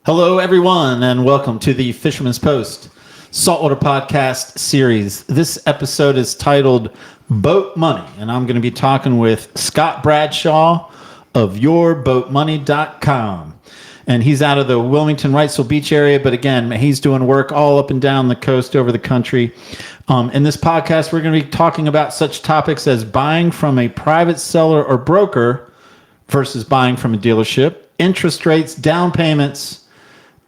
Hello, everyone, and welcome to the Fisherman's Post Saltwater Podcast series. This episode is titled Boat Money, and I'm going to be talking with Scott Bradshaw of yourboatmoney.com. And he's out of the Wilmington, Wrightsville Beach area, but again, he's doing work all up and down the coast over the country. In this podcast, we're going to be talking about such topics as buying from a private seller or broker versus buying from a dealership, interest rates, down payments,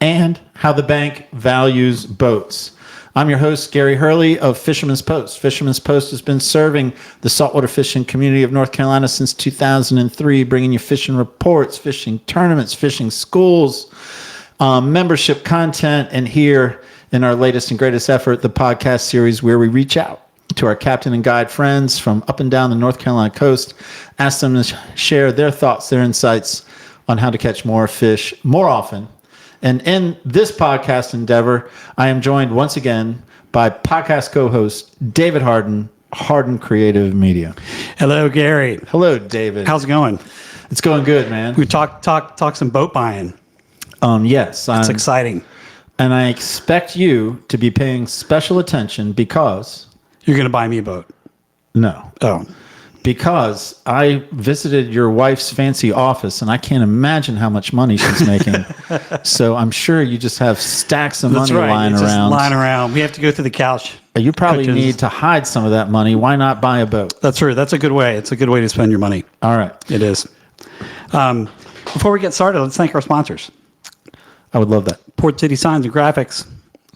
and how the bank values boats. I'm your host, Gary Hurley of Fisherman's Post. Fisherman's Post has been serving the saltwater fishing community of North Carolina since 2003, bringing you fishing reports, fishing tournaments, fishing schools, membership content, and here in our latest and greatest effort, the podcast series where we reach out to our captain and guide friends from up and down the North Carolina coast, ask them to share their thoughts, their insights on how to catch more fish more often. And in this podcast endeavor, I am joined once again by podcast co-host David Harden, Harden Creative Media. Hello, Gary. Hello, David. How's it going? It's going good, man. We talk some boat buying. Yes. It's exciting. And I expect you to be paying special attention because... You're going to buy me a boat? No. Oh. Because I visited your wife's fancy office, and I can't imagine how much money she's making. So I'm sure you just have stacks of money lying around. Just lying around. We have to go through the couch. You probably need to hide some of that money. Why not buy a boat? That's true. That's a good way. It's a good way to spend your money. All right. It is. Before we get started, let's thank our sponsors. I would love that. Port City Signs and Graphics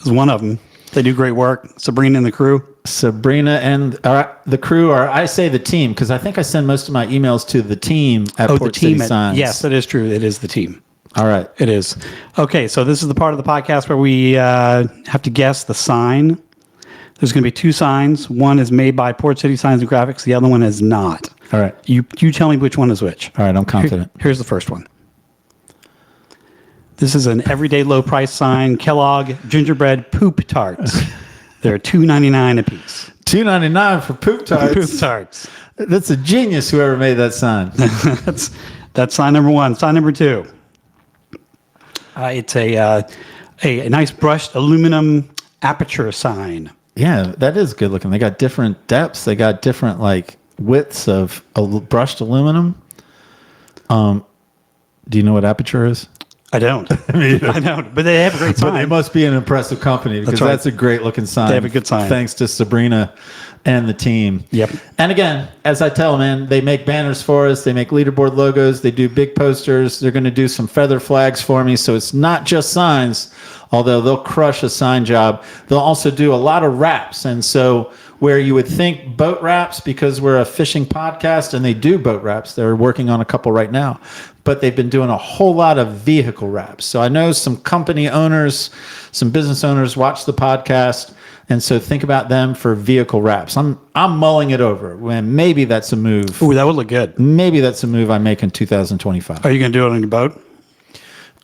is one of them. They do great work. Sabrina and the crew. Sabrina and the crew, or I say the team, because I think I send most of my emails to the team at Port City Signs. Yes, that is true. It is the team. All right. It is. Okay, so this is the part of the podcast where we have to guess the sign. There's going to be two signs. One is made by Port City Signs and Graphics. The other one is not. All right. You tell me which one is which. All right, I'm confident. Here's the first one. This is an everyday low price sign, Kellogg gingerbread poop tarts. They're $2.99 a piece. $2.99 for poop tarts. Poop tarts. That's a genius, whoever made that sign. That's sign number one. Sign number two. It's a nice brushed aluminum aperture sign. Yeah, that is good looking. They got different depths. They got different widths of brushed aluminum. Do you know what aperture is? I don't. I don't. But they have a great sign. But they must be an impressive company because that's a great looking sign. They have a good sign. Thanks to Sabrina and the team. Yep. And again, as I tell them, man, they make banners for us. They make leaderboard logos. They do big posters. They're going to do some feather flags for me. So it's not just signs, although they'll crush a sign job. They'll also do a lot of wraps. And so where you would think boat wraps, because we're a fishing podcast and they do boat wraps, they're working on a couple right now, but they've been doing a whole lot of vehicle wraps. So I know some company owners, some business owners watch the podcast, and so think about them for vehicle wraps. I'm mulling it over. When maybe that's a move. Ooh, that would look good. Maybe that's a move I make in 2025. Are you going to do it on your boat?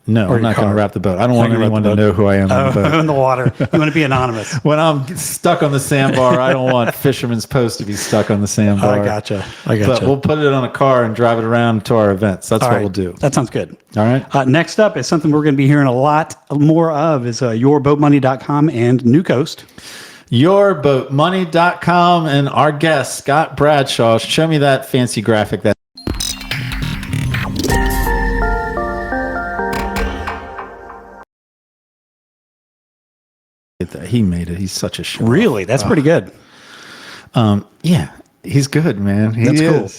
No, I'm not going to wrap the boat. I don't want anyone to know who I am on the boat. In the water. You want to be anonymous. When I'm stuck on the sandbar, I don't want Fisherman's Post to be stuck on the sandbar. I gotcha. But we'll put it on a car and drive it around to our events. That's what we'll do. That sounds good. All right. Next up is something we're going to be hearing a lot more of is yourboatmoney.com and New Coast. Yourboatmoney.com and our guest, Scott Bradshaw. Show me that fancy graphic. He made it. He's such a show. Really? That's pretty good. Yeah, he's good, man.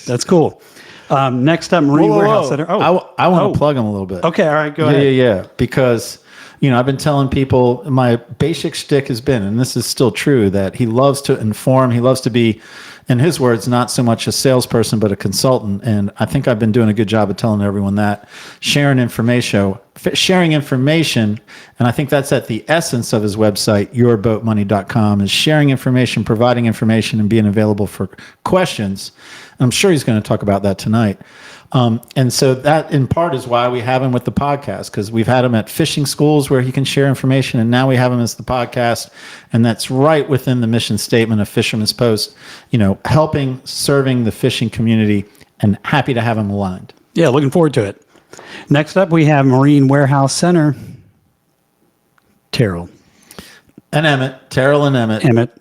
That's cool. Next up, Marine Warehouse Center. I want to plug him a little bit. Okay, all right, go ahead. Yeah, because I've been telling people my basic shtick has been, and this is still true, that he loves to inform. He loves to be, in his words, not so much a salesperson, but a consultant. And I think I've been doing a good job of telling everyone that. Sharing information. And I think that's at the essence of his website, yourboatmoney.com, is sharing information, providing information, and being available for questions. And I'm sure he's going to talk about that tonight. And so that in part is why we have him with the podcast, because we've had him at fishing schools where he can share information, and now we have him as the podcast, and that's right within the mission statement of Fisherman's Post, helping, serving the fishing community, and happy to have him aligned. Yeah, looking forward to it. Next up, we have Marine Warehouse Center. Terrell. And Emmett. Terrell and Emmett.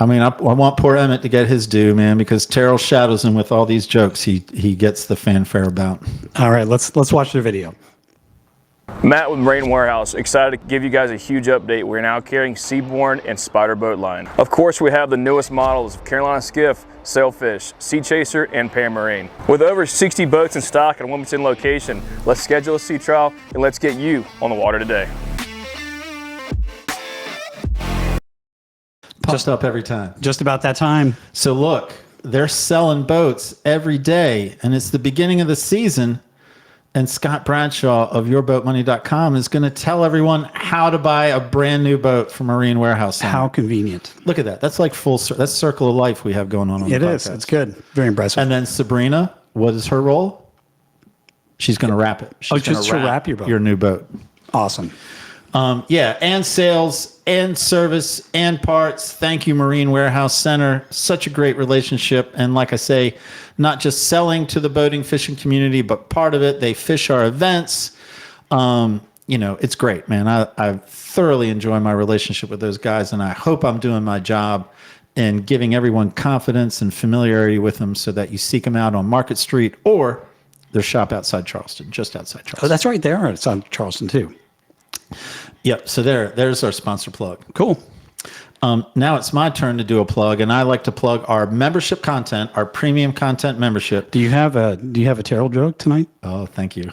I mean, I want poor Emmett to get his due, man, because Terrell shadows him with all these jokes he gets the fanfare about. All right, let's watch the video. Matt with Marine Warehouse, excited to give you guys a huge update. We're now carrying Seabourn and Spider boat line. Of course, we have the newest models of Carolina Skiff, Sailfish, Sea Chaser, and Pan Marine. With over 60 boats in stock at a Wilmington location, let's schedule a sea trial and let's get you on the water today. Pumped up every time. Just about that time. So look, they're selling boats every day, and it's the beginning of the season. And Scott Bradshaw of yourboatmoney.com is going to tell everyone how to buy a brand new boat from Marine Warehouse Center. How convenient. Look at that. That's like that's circle of life we have going on the It podcast. is. It's good. Very impressive. And then Sabrina, what is her role? She's going to wrap it. She's just to gonna wrap your boat. Your new boat. Awesome. Yeah, and sales and service and parts. Thank you, Marine Warehouse Center. Such a great relationship. And like I say, not just selling to the boating fishing community, but part of it, they fish our events. It's great, man. I thoroughly enjoy my relationship with those guys, and I hope I'm doing my job in giving everyone confidence and familiarity with them so that you seek them out on Market Street or their shop outside Charleston, just outside Charleston. Oh, that's right. They are outside Charleston, too. Yep. So there's our sponsor plug. Cool. Now it's my turn to do a plug, and I like to plug our membership content, our premium content membership. Do you have a Terrell joke tonight? Oh, thank you.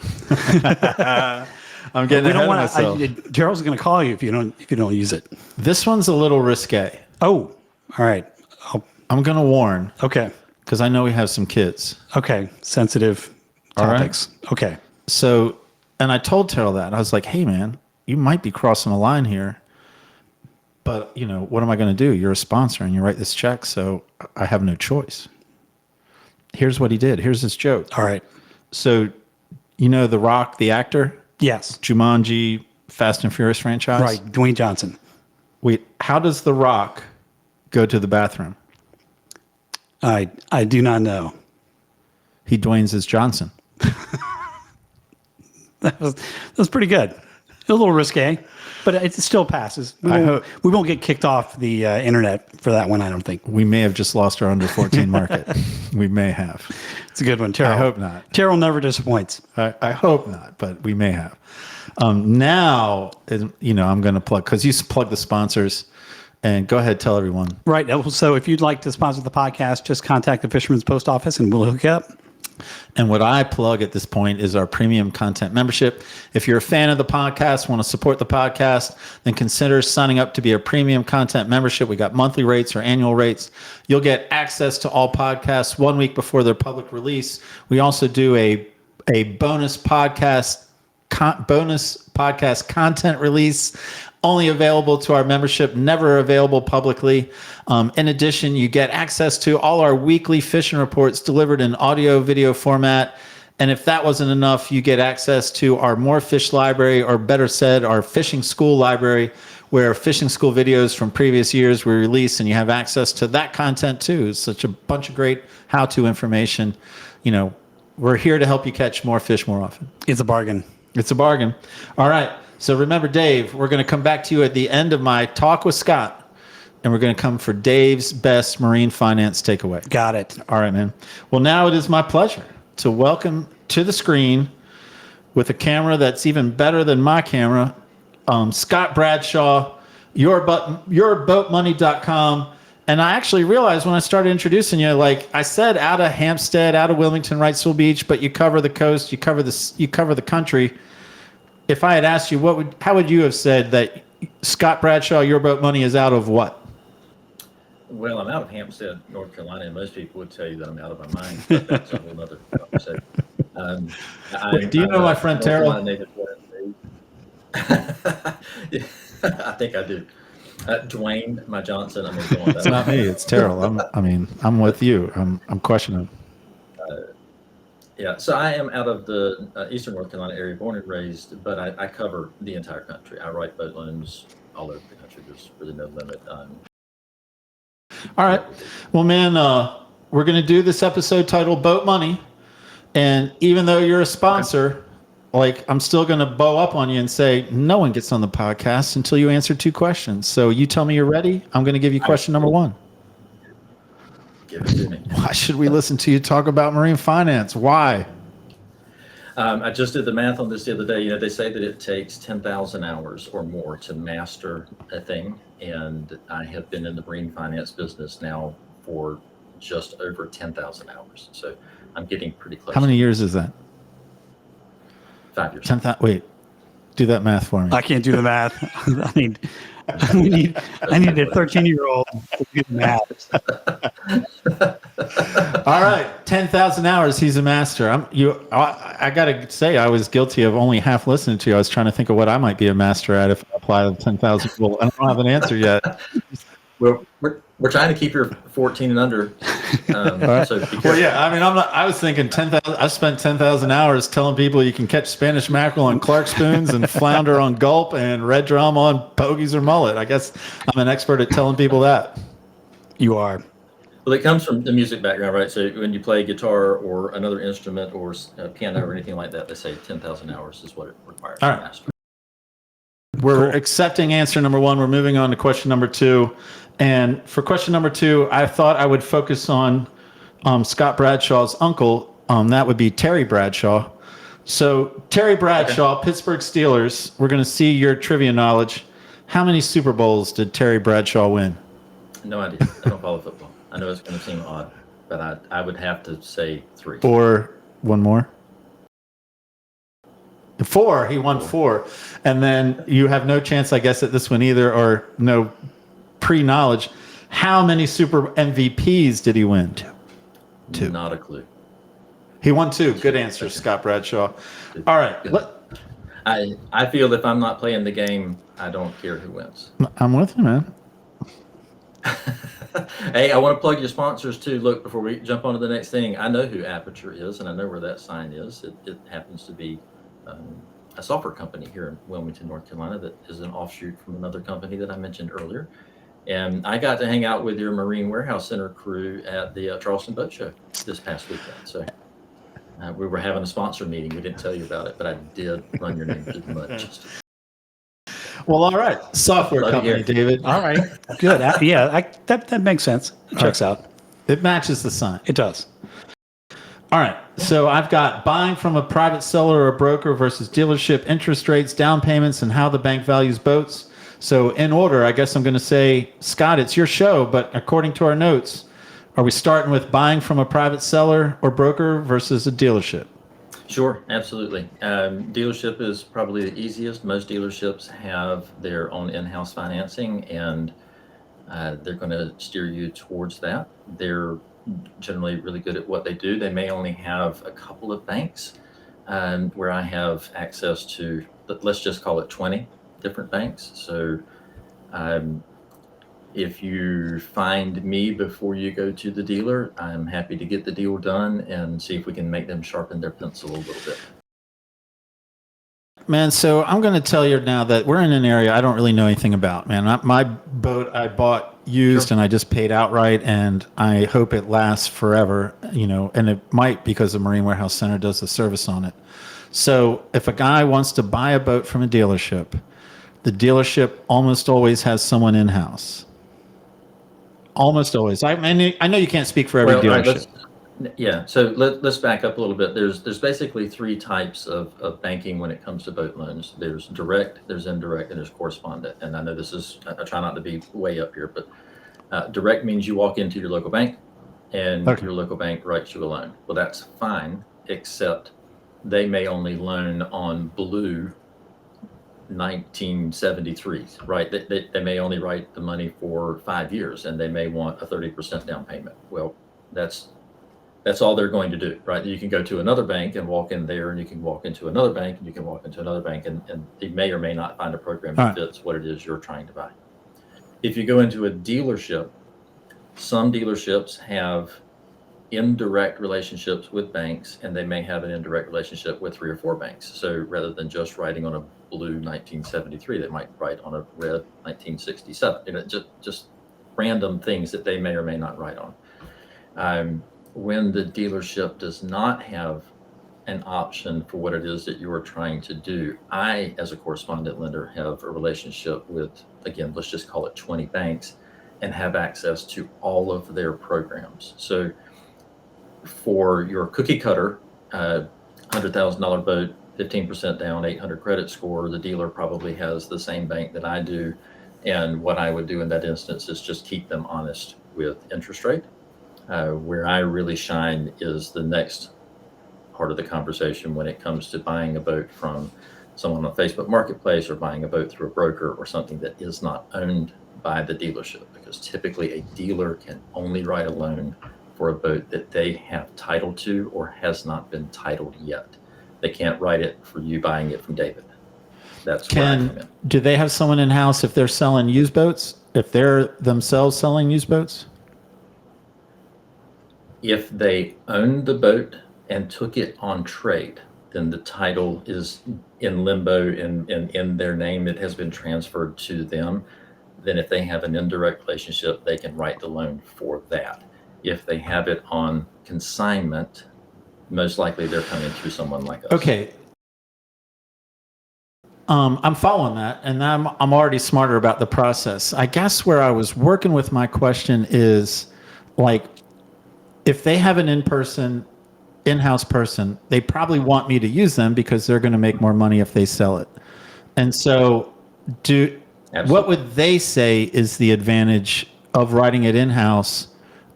I'm getting ahead of myself. Terrell's going to call you if you don't use it. This one's a little risque. Oh, all right. I'm going to warn. Okay. Because I know we have some kids. Okay. Sensitive topics. Right. Okay. So, and I told Terrell that. I was like, hey, man, you might be crossing a line here. But, what am I going to do? You're a sponsor and you write this check, so I have no choice. Here's what he did. Here's his joke. All right. So, The Rock, the actor? Yes. Jumanji, Fast and Furious franchise? Right. Dwayne Johnson. Wait, how does The Rock go to the bathroom? I do not know. He Dwayne's as Johnson. That was pretty good. A little risque, but it still passes. We won't get kicked off the internet for that one, I don't think. We may have just lost our under 14 market. We may have. It's a good one, Terrell. I hope not. Terrell never disappoints. I hope not, but we may have. Now, I'm going to plug, because you plug the sponsors, and go ahead, tell everyone. Right. So if you'd like to sponsor the podcast, just contact the Fisherman's Post Office and we'll hook you up. And what I plug at this point is our premium content membership. If you're a fan of the podcast, want to support the podcast, then consider signing up to be a premium content membership. We got monthly rates or annual rates. You'll get access to all podcasts 1 week before their public release. We also do a bonus podcast content release, only available to our membership, never available publicly. In addition, you get access to all our weekly fishing reports delivered in audio, video format. And if that wasn't enough, you get access to our More Fish library, or better said, our fishing school library, where fishing school videos from previous years we release, and you have access to that content too. It's such a bunch of great how-to information. We're here to help you catch more fish more often. It's a bargain. It's a bargain. All right. So remember, Dave, we're going to come back to you at the end of my talk with Scott, and we're going to come for Dave's best marine finance takeaway. Got it. All right, man. Well, now it is my pleasure to welcome to the screen, with a camera that's even better than my camera, Scott Bradshaw, yourboatmoney.com. And I actually realized when I started introducing you, like I said, out of Hampstead, out of Wilmington, Wrightsville Beach, but you cover the coast, you cover the country. If I had asked you, how would you have said that Scott Bradshaw, Your Boat Money, is out of what? Well, I'm out of Hampstead, North Carolina, and most people would tell you that I'm out of my mind, but that's a whole other conversation. Wait, do you know my friend Terrell? Yeah, I think I do. Dwayne, my Johnson. I'm going to go on that. It's not me. It's Terrell. I'm with you. I'm questioning. Yeah, so I am out of the eastern North Carolina area, born and raised, but I cover the entire country. I write boat loans all over the country. There's really no limit. All right. Well, man, we're going to do this episode titled Boat Money. And even though you're a sponsor, like I'm still going to bow up on you and say no one gets on the podcast until you answer 2 questions. So you tell me you're ready. I'm going to give you question number 1. Give it to me. Why should we listen to you talk about marine finance? Why? I just did the math on this the other day. You know, they say that it takes 10,000 hours or more to master a thing. And I have been in the marine finance business now for just over 10,000 hours. So I'm getting pretty close. How many years is that? 5 years. 10,000. Wait, do that math for me. I can't do the math. I need a 13-year-old to do the math. All right, 10,000 hours. He's a master. I gotta say, I was guilty of only half listening to you. I was trying to think of what I might be a master at if I apply the 10,000 rule. I don't have an answer yet. Well, we're trying to keep your 14 and under. So be careful. Well, yeah. I mean, I was thinking 10,000. I spent 10,000 hours telling people you can catch Spanish mackerel on Clark spoons and flounder on gulp and red drum on pogies or mullet. I guess I'm an expert at telling people that. You are. Well, it comes from the music background, right? So when you play guitar or another instrument or piano or anything like that, they say 10,000 hours is what it requires All to right. master. We're accepting answer number 1. We're moving on to question number 2. And for question number 2, I thought I would focus on Scott Bradshaw's uncle. That would be Terry Bradshaw. So Terry Bradshaw, Pittsburgh Steelers. We're going to see your trivia knowledge. How many Super Bowls did Terry Bradshaw win? No idea. I don't follow football. I know it's going to seem odd, but I would have to say 3. Or one more? 4. He won 4. And then you have no chance, I guess, at this one either, or no pre-knowledge. How many Super MVPs did he win? 2. Not a clue. He won 2. Good answer, Scott Bradshaw. All right. I feel if I'm not playing the game, I don't care who wins. I'm with you, man. Hey, I want to plug your sponsors too. Look, before we jump on to the next thing, I know who Aperture is, and I know where that sign is. It happens to be a software company here in Wilmington, North Carolina, that is an offshoot from another company that I mentioned earlier. And I got to hang out with your Marine Warehouse Center crew at the Charleston Boat Show this past weekend. So we were having a sponsor meeting. We didn't tell you about it, but I did run your name through the mud. Well, all right. Software company, David. All right. Good. That makes sense. It checks out. It matches the sign. It does. All right. So I've got buying from a private seller or a broker versus dealership, interest rates, down payments, and how the bank values boats. So in order, I guess I'm going to say, Scott, it's your show, but according to our notes, are we starting with buying from a private seller or broker versus a dealership? Sure, absolutely. Dealership is probably the easiest. Most dealerships have their own in-house financing, and they're going to steer you towards that. They're generally really good at what they do. They may only have a couple of banks where I have access to, let's just call it 20 different banks. So if you find me before you go to the dealer, I'm happy to get the deal done and see if we can make them sharpen their pencil a little bit. Man, so I'm going to tell you now that we're in an area I don't really know anything about, man. My boat I bought used, and I just paid outright, and I hope it lasts forever, and it might, because the Marine Warehouse Center does the service on it. So if a guy wants to buy a boat from a dealership, the dealership almost always has someone in-house. Almost always. I know you can't speak for every dealership. So let's back up a little bit. There's basically 3 types of banking when it comes to boat loans. There's direct, there's indirect, and there's correspondent. And I know I try not to be way up here, but direct means you walk into your local bank and your local bank writes you a loan. Well, that's fine, except they may only loan on blue 1973s, right? They may only write the money for 5 years, and they may want a 30% down payment. Well, that's all they're going to do, right? You can go to another bank and walk in there, and you can walk into another bank, and you can walk into another bank, and they may or may not find a program that fits what it is you're trying to buy. If you go into a dealership, some dealerships have indirect relationships with banks, and they may have an indirect relationship with 3 or 4 banks. So rather than just writing on a blue 1973, they might write on a red 1967. Just random things that they may or may not write on. When the dealership does not have an option for what it is that you are trying to do. I, as a correspondent lender, have a relationship with, again, let's just call it 20 banks, and have access to all of their programs. So for your cookie cutter, $100,000 boat, 15% down, 800 credit score, the dealer probably has the same bank that I do. And what I would do in that instance is just keep them honest with interest rate. Where I really shine is the next part of the conversation when it comes to buying a boat from someone on Facebook Marketplace or buying a boat through a broker or something that is not owned by the dealership, because typically a dealer can only write a loan for a boat that they have title to or has not been titled yet. They can't write it for you buying it from David. That's where I come in. Do they have someone in-house if they're selling used boats, if they're themselves selling used boats? If they own the boat and took it on trade, then the title is in limbo and in their name. It has been transferred to them. Then if they have an indirect relationship, they can write the loan for that. If they have it on consignment, most likely they're coming through someone like us. Okay. I'm following that, and I'm already smarter about the process. I guess where I was working with my question is, like, if they have an in-house person, they probably want me to use them because they're going to make more money if they sell it. And so what would they say is the advantage of writing it in-house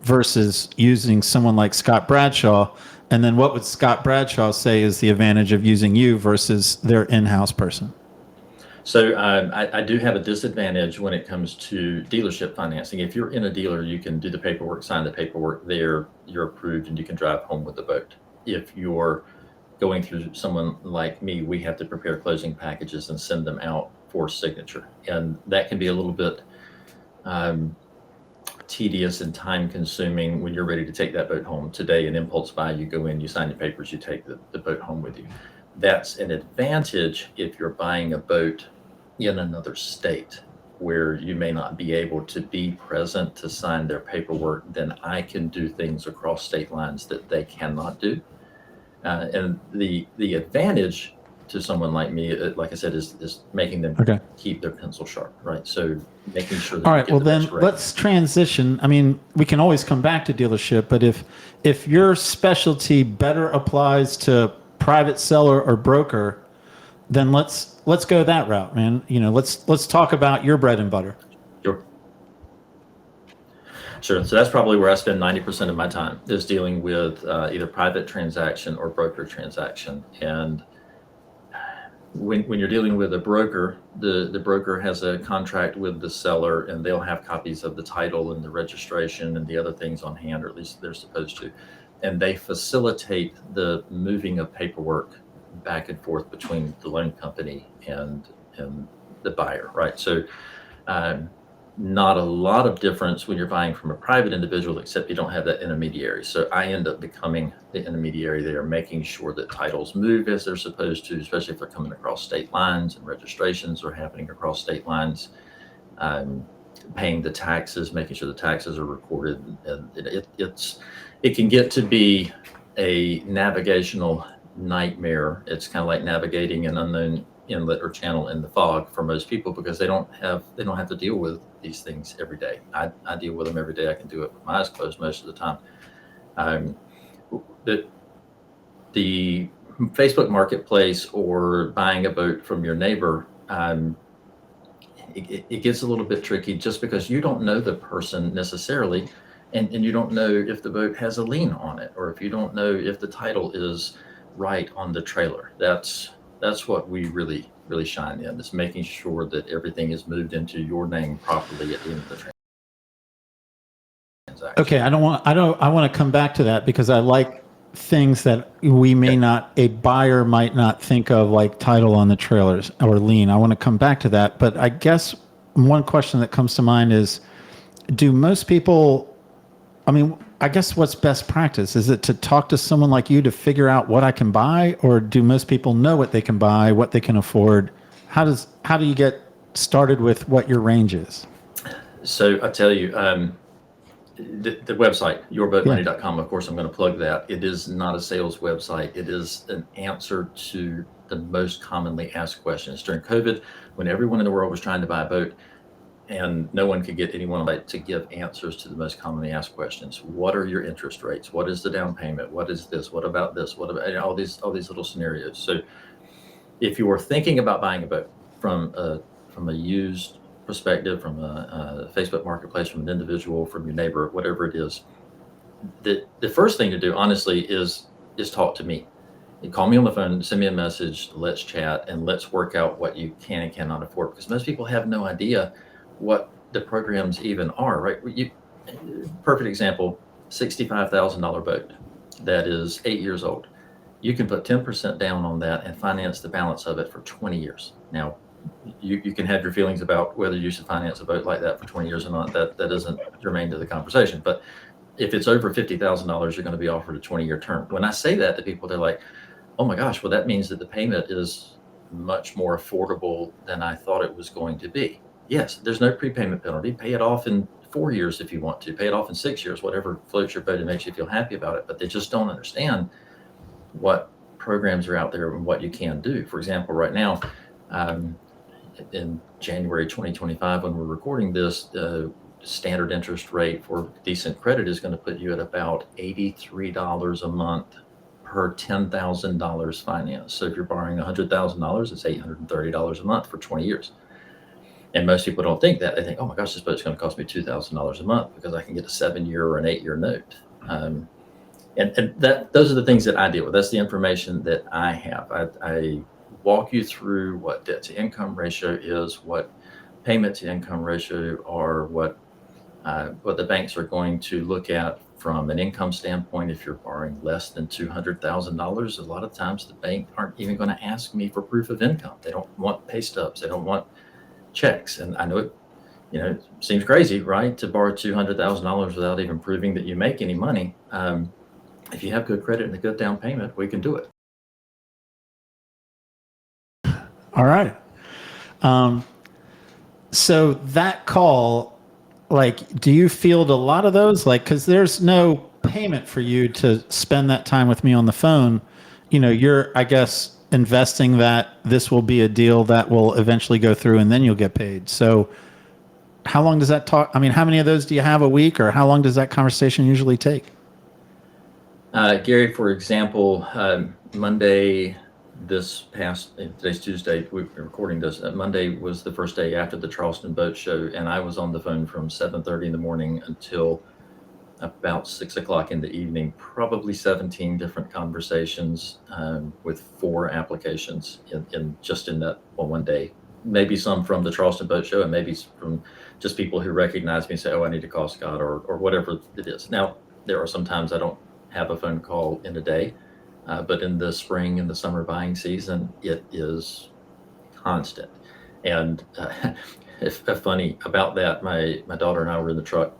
versus using someone like Scott Bradshaw? And then what would Scott Bradshaw say is the advantage of using you versus their in-house person? So I do have a disadvantage when it comes to dealership financing. If you're in a dealer, you can do the paperwork, sign the paperwork there, you're approved, and you can drive home with the boat. If you're going through someone like me, we have to prepare closing packages and send them out for signature. And that can be a little bit tedious and time consuming when you're ready to take that boat home. Today, an impulse buy, you go in, you sign your papers, you take the boat home with you. That's an advantage if you're buying a boat in another state where you may not be able to be present to sign their paperwork. Then I can do things across state lines that they cannot do. And the advantage to someone like me, like I said, is making them keep their pencil sharp, right? So making sure that. All right. Well, then let's transition. I mean, we can always come back to dealership, but if your specialty better applies to private seller or broker, then let's go that route, man. Let's talk about your bread and butter. Sure. So that's probably where I spend 90% of my time, is dealing with either private transaction or broker transaction. And when you're dealing with a broker, the broker has a contract with the seller, and they'll have copies of the title and the registration and the other things on hand, or at least they're supposed to. And they facilitate the moving of paperwork back and forth between the loan company and the buyer, right? So not a lot of difference when you're buying from a private individual, except you don't have that intermediary. So I end up becoming the intermediary there, making sure that titles move as they're supposed to, especially if they're coming across state lines and registrations are happening across state lines. Paying the taxes, making sure the taxes are recorded. And it can get to be a navigational nightmare. It's kind of like navigating an unknown inlet or channel in the fog for most people, because they don't have to deal with these things every day. I deal with them every day. I can do it with my eyes closed most of the time. The Facebook Marketplace or buying a boat from your neighbor, it gets a little bit tricky, just because you don't know the person necessarily, and you don't know if the boat has a lien on it, or if you don't know if the title is right on the trailer. That's what we really shine in, is making sure that everything is moved into your name properly at the end of the transaction. Okay, I want to come back to that, because I like things that a buyer might not think of, like title on the trailers or lien. I want to come back to that, but I guess one question that comes to mind is, do most people, I guess what's best practice? Is it to talk to someone like you to figure out what I can buy, or do most people know what they can buy, what they can afford? How do you get started with what your range is? So I tell you, the website, yourboatmoney.com, of course, I'm going to plug that. It is not a sales website. It is an answer to the most commonly asked questions. During COVID, when everyone in the world was trying to buy a boat and no one could get anyone to give answers to the most commonly asked questions. What are your interest rates? What is the down payment? What is this? What about this? What about all these little scenarios? So if you are thinking about buying a boat from a used perspective, from a Facebook marketplace, from an individual, from your neighbor, whatever it is, the first thing to do, honestly, is talk to me. You call me on the phone, send me a message, let's chat, and let's work out what you can and cannot afford. Because most people have no idea what the programs even are, right? Perfect example, $65,000 boat that is 8 years old. You can put 10% down on that and finance the balance of it for 20 years. Now, you can have your feelings about whether you should finance a boat like that for 20 years or not. That isn't germane to the conversation. But if it's over $50,000, you're going to be offered a 20-year term. When I say that to people, they're like, oh my gosh, well, that means that the payment is much more affordable than I thought it was going to be. Yes, there's no prepayment penalty. Pay it off in 4 years if you want to. Pay it off in 6 years, whatever floats your boat and makes you feel happy about it. But they just don't understand what programs are out there and what you can do. For example, right now, in January 2025, when we're recording this, the standard interest rate for decent credit is going to put you at about $83 a month per $10,000 finance. So if you're borrowing $100,000, it's $830 a month for 20 years. And most people don't think that. They think, oh my gosh, this boat's going to cost me $2,000 a month because I can get a 7-year or an 8-year note. And those are the things that I deal with. That's the information that I have. I walk you through what debt to income ratio is, what payment to income ratio are, what the banks are going to look at from an income standpoint. If you're borrowing less than $200,000, a lot of times the bank aren't even going to ask me for proof of income. They don't want pay stubs. They don't want checks. And I know it seems crazy, right, to borrow $200,000 without even proving that you make any money. If you have good credit and a good down payment, we can do it. All right. So that call, do you field a lot of those? Because there's no payment for you to spend that time with me on the phone. You're, I guess, investing that this will be a deal that will eventually go through and then you'll get paid. So how long does that talk? I mean, how many of those do you have a week, or how long does that conversation usually take? Gary, for example, Monday, today's Tuesday, we're recording this. Monday was the first day after the Charleston Boat Show, and I was on the phone from 7:30 in the morning until about 6 o'clock in the evening, probably 17 different conversations with 4 applications in that one day. Maybe some from the Charleston Boat Show, and maybe from just people who recognize me and say, oh, I need to call Scott, or whatever it is. Now, there are some times I don't have a phone call in a day, but in the spring and the summer buying season, it is constant. And it's funny about that, my daughter and I were in the truck,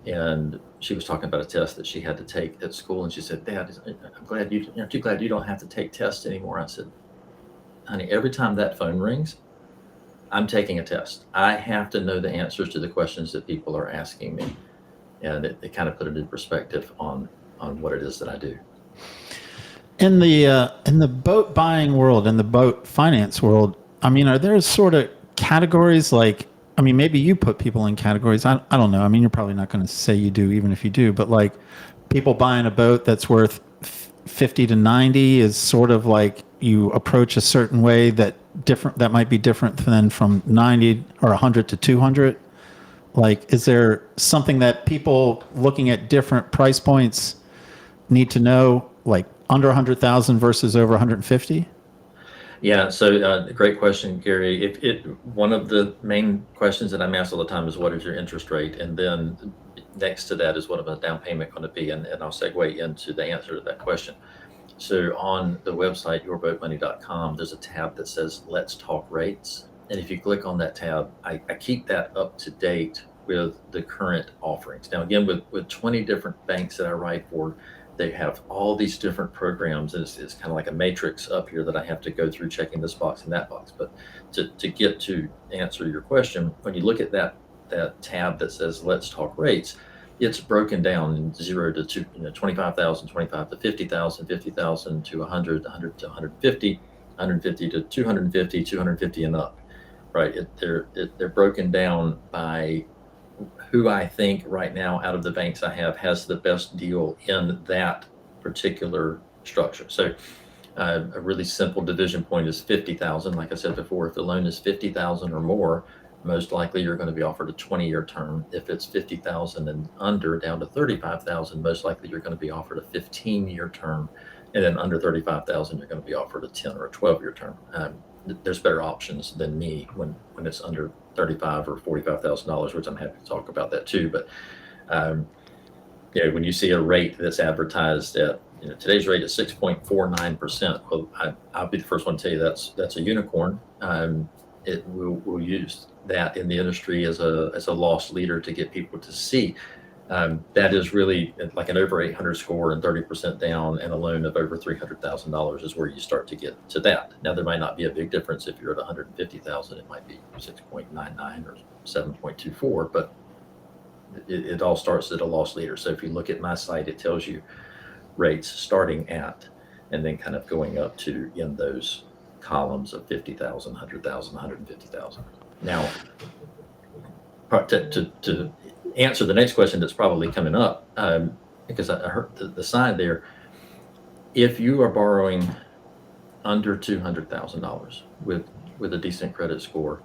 and she was talking about a test that she had to take at school, and she said, Dad, I'm too glad you don't have to take tests anymore. I said, honey, every time that phone rings, I'm taking a test. I have to know the answers to the questions that people are asking me. And it kind of put it in perspective on what it is that I do. In the boat buying world, in the boat finance world, I mean, are there sort of categories maybe you put people in categories. I don't know. I mean, you're probably not going to say you do, even if you do, but people buying a boat that's worth 50 to 90 is sort of you approach a certain way that might be different than from 90 or 100 to 200. Is there something that people looking at different price points need to know, under 100,000 versus over 150? Yeah, so great question, Gary. One of the main questions that I'm asked all the time is, what is your interest rate? And then next to that is, what am I down payment going to be? And I'll segue into the answer to that question. So on the website, yourboatmoney.com, there's a tab that says, Let's Talk Rates. And if you click on that tab, I keep that up to date with the current offerings. Now, again, with 20 different banks that I write for, they have all these different programs. It's kind of like a matrix up here that I have to go through, checking this box and that box. But to answer your question, when you look at that tab that says Let's Talk Rates, it's broken down in 0 to 2, 25,000, 25 to 50,000, 50,000 to 100, 100 to 150, 150 to 250, 250 and up, right? They're broken down by who I think right now out of the banks I have has the best deal in that particular structure. So a really simple division point is 50,000. Like I said before, if the loan is 50,000 or more, most likely you're going to be offered a 20-year term. If it's 50,000 and under, down to 35,000, most likely you're going to be offered a 15-year term. And then under 35,000, you're going to be offered a 10 or a 12-year term. There's better options than me when it's under $35,000 or $45,000, which I'm happy to talk about that too. But when you see a rate that's advertised at today's rate is 6.49%, well, I'll be the first one to tell you that's a unicorn. We'll use that in the industry as a loss leader to get people to see. That is really like an over 800 score and 30% down, and a loan of over $300,000 is where you start to get to that. Now, there might not be a big difference if you're at 150,000. It might be 6.99 or 7.24, but it all starts at a loss leader. So if you look at my site, it tells you rates starting at, and then kind of going up to in those columns of 50,000, 100,000, 150,000. Now, to answer the next question that's probably coming up, because I heard the side there, if you are borrowing under $200,000 with a decent credit score,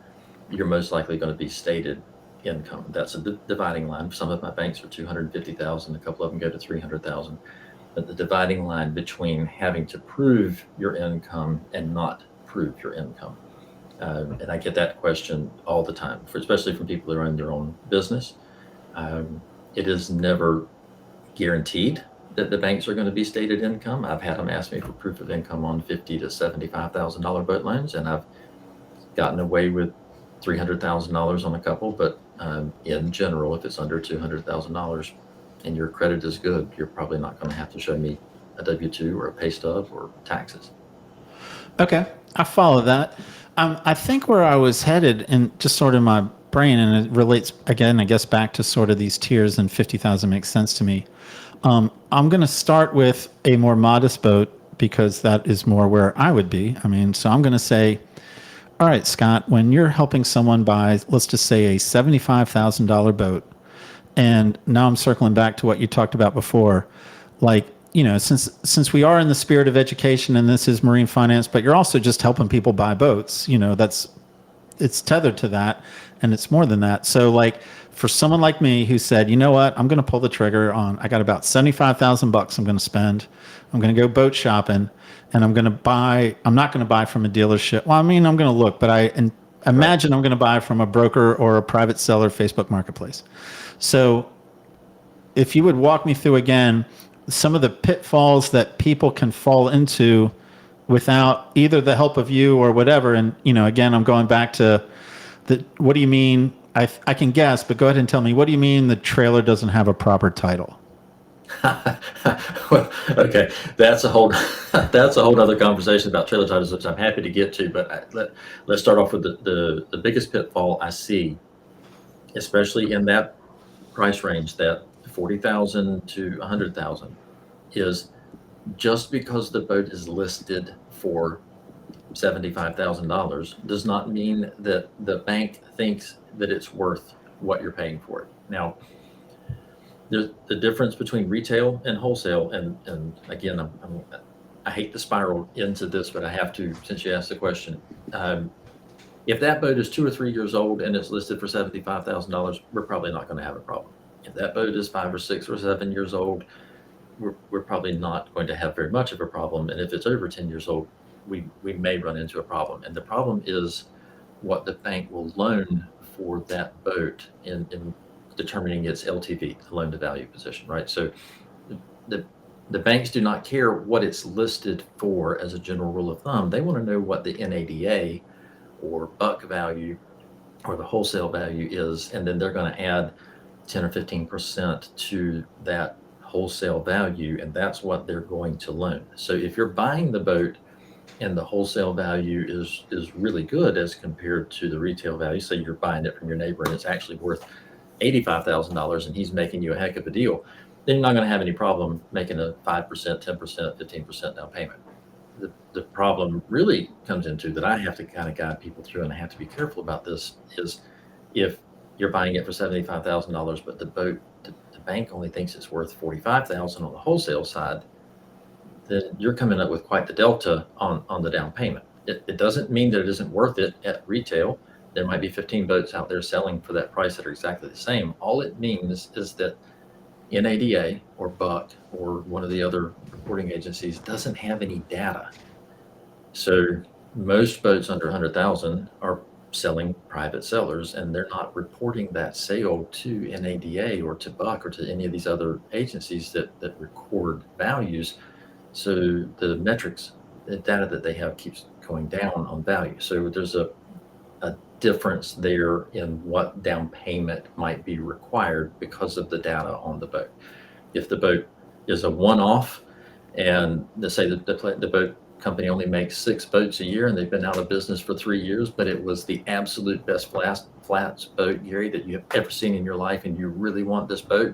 you're most likely going to be stated income. That's a dividing line. Some of my banks are 250,000, a couple of them go to 300,000. But the dividing line between having to prove your income and not prove your income. And I get that question all the time, especially from people who run their own business. It is never guaranteed that the banks are going to be stated income. I've had them ask me for proof of income on $50,000 to $75,000 boat loans, and I've gotten away with $300,000 on a couple. But in general, if it's under $200,000 and your credit is good, you're probably not going to have to show me a W-2 or a pay stub or taxes. Okay, I follow that. I think where I was headed, and just sort of my brain, and it relates again, I guess, back to sort of these tiers, and 50,000 makes sense to me. I'm going to start with a more modest boat because that is more where I would be. So I'm going to say, all right, Scott, when you're helping someone buy, let's just say a $75,000 boat, and now I'm circling back to what you talked about before, like, since we are in the spirit of education and this is marine finance, but you're also just helping people buy boats, it's tethered to that, and it's more than that. So like for someone like me who said, you know what, I'm going to pull the trigger on, I got about $75,000 I'm going to spend. I'm going to go boat shopping, and I'm not going to buy from a dealership. Well, I'm going to look, but imagine I'm going to buy from a broker or a private seller Facebook Marketplace. So if you would walk me through again some of the pitfalls that people can fall into without either the help of you or whatever. And, again, I'm going back to what do you mean? I can guess, but go ahead and tell me, what do you mean the trailer doesn't have a proper title? Well, okay, that's a whole other conversation about trailer titles, which I'm happy to get to. But let's start off with the biggest pitfall I see, especially in that price range, that 40,000 to 100,000, is just because the boat is listed for $75,000 does not mean that the bank thinks that it's worth what you're paying for it. Now, there's the difference between retail and wholesale, and again, I hate to spiral into this, but I have to since you asked the question. If that boat is 2 or 3 years old and it's listed for $75,000, we're probably not going to have a problem. If that boat is 5 or 6 or 7 years old, we're probably not going to have very much of a problem. And if it's over 10 years old, we may run into a problem. And the problem is what the bank will loan for that boat in determining its LTV, the loan to value position, right? So the banks do not care what it's listed for as a general rule of thumb. They want to know what the NADA or buck value or the wholesale value is, and then they're going to add 10 or 15% to that wholesale value, and that's what they're going to loan. So if you're buying the boat and the wholesale value is really good as compared to the retail value, say you're buying it from your neighbor and it's actually worth $85,000 and he's making you a heck of a deal, then you're not going to have any problem making a 5%, 10%, 15% down payment. The problem really comes into that I have to kind of guide people through, and I have to be careful about this, is if you're buying it for $75,000, but the bank only thinks it's worth $45,000 on the wholesale side, then you're coming up with quite the delta on the down payment. It doesn't mean that it isn't worth it at retail. There might be 15 boats out there selling for that price that are exactly the same. All it means is that NADA or Buck or one of the other reporting agencies doesn't have any data. So most boats under 100,000 are selling private sellers, and they're not reporting that sale to NADA or to Buck or to any of these other agencies that record values. So the metrics, the data that they have keeps going down on value. So there's a difference there in what down payment might be required because of the data on the boat. If the boat is a one-off, and let's say that the boat company only makes 6 boats a year and they've been out of business for 3 years, but it was the absolute best flats boat, Gary, that you have ever seen in your life, and you really want this boat,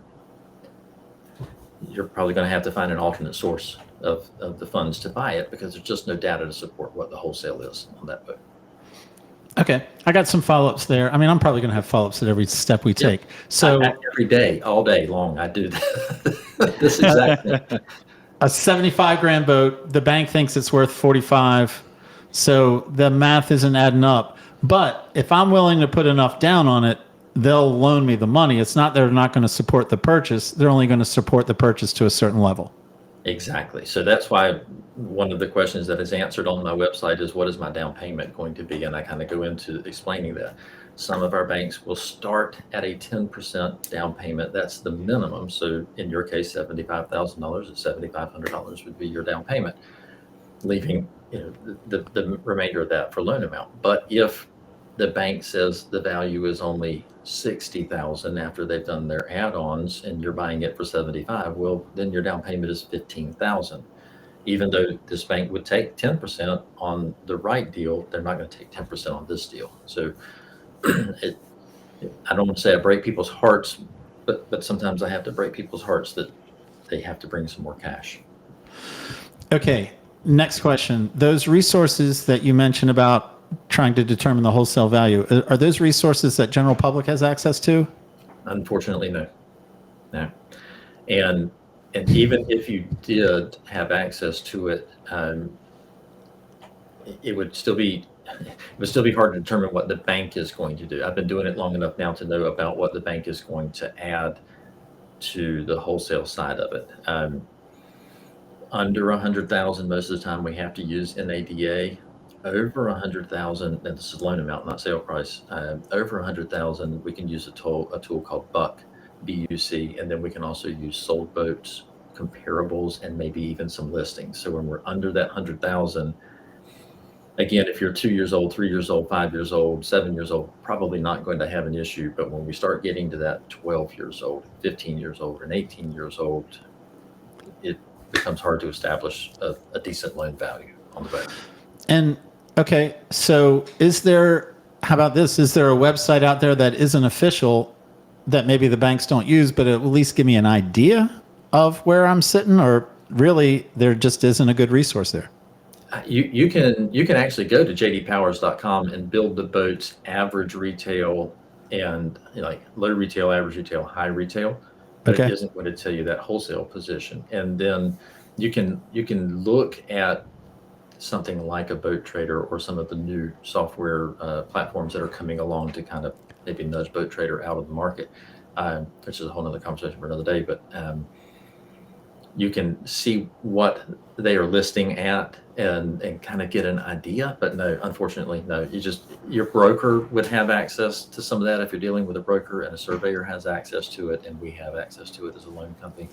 you're probably going to have to find an alternate source of the funds to buy it, because there's just no data to support what the wholesale is on that boat. Okay, I got some follow-ups there. I mean, I'm probably going to have follow-ups at every step we take. So every day, all day long, I do this exact thing. A 75 grand boat, the bank thinks it's worth 45, so the math isn't adding up. But if I'm willing to put enough down on it, they'll loan me the money. It's not they're not going to support the purchase. They're only going to support the purchase to a certain level. Exactly. So that's why one of the questions that is answered on my website is, what is my down payment going to be? And I kind of go into explaining that. Some of our banks will start at a 10% down payment. That's the minimum. So in your case, $75,000 at $7,500 would be your down payment, leaving the remainder of that for loan amount. But if the bank says the value is only $60,000 after they've done their add-ons, and you're buying it for $75,000, well, then your down payment is $15,000. Even though this bank would take 10% on the right deal, they're not going to take 10% on this deal. So I don't want to say I break people's hearts, but sometimes I have to break people's hearts that they have to bring some more cash. Okay, next question. Those resources that you mentioned about trying to determine the wholesale value, are those resources that general public has access to? Unfortunately, no. And even if you did have access to it, it would still be hard to determine what the bank is going to do. I've been doing it long enough now to know about what the bank is going to add to the wholesale side of it. Under 100,000, most of the time we have to use NADA. Over 100,000, and this is loan amount, not sale price. Over 100,000, we can use a tool called Buck, BUC, and then we can also use sold boats, comparables, and maybe even some listings. So when we're under that 100,000, again, if you're 2 years old, 3 years old, 5 years old, 7 years old, probably not going to have an issue. But when we start getting to that 12 years old, 15 years old, and 18 years old, it becomes hard to establish a decent loan value on the boat. And okay, so how about this? Is there a website out there that isn't official that maybe the banks don't use, but at least give me an idea of where I'm sitting, or really there just isn't a good resource there? You can actually go to jdpowers.com and build the boat's average retail and like low retail, average retail, high retail, but It isn't going to tell you that wholesale position. And then you can look at something like a Boat Trader or some of the new software platforms that are coming along to kind of maybe nudge Boat Trader out of the market, which is a whole nother conversation for another day. But you can see what they are listing at and kind of get an idea. But no, unfortunately, no. Your broker would have access to some of that if you're dealing with a broker, and a surveyor has access to it, and we have access to it as a loan company.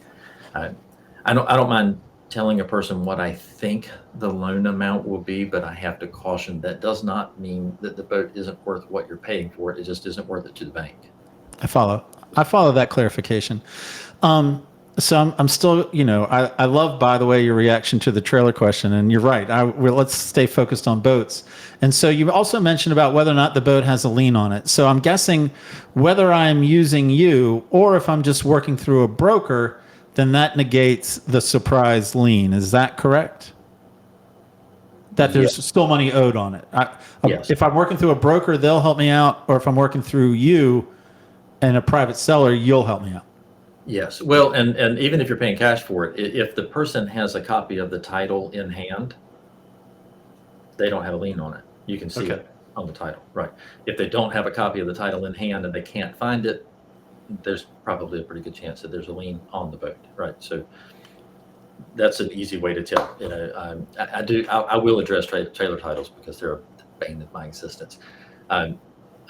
I don't mind telling a person what I think the loan amount will be, but I have to caution that does not mean that the boat isn't worth what you're paying for it. It just isn't worth it to the bank. I follow that clarification. So I'm still, I love, by the way, your reaction to the trailer question, and you're right. Let's stay focused on boats. And so you also mentioned about whether or not the boat has a lien on it. So I'm guessing whether I'm using you or if I'm just working through a broker, then that negates the surprise lien. Is that correct? That there's still money owed on it. Yes. If I'm working through a broker, they'll help me out, or if I'm working through you and a private seller, you'll help me out. Yes. Well, and even if you're paying cash for it, if the person has a copy of the title in hand, they don't have a lien on it. You can see it on the title, right? If they don't have a copy of the title in hand and they can't find it, there's probably a pretty good chance that there's a lien on the boat, right? So that's an easy way to tell. I will address trailer titles because they're a bane of my existence. I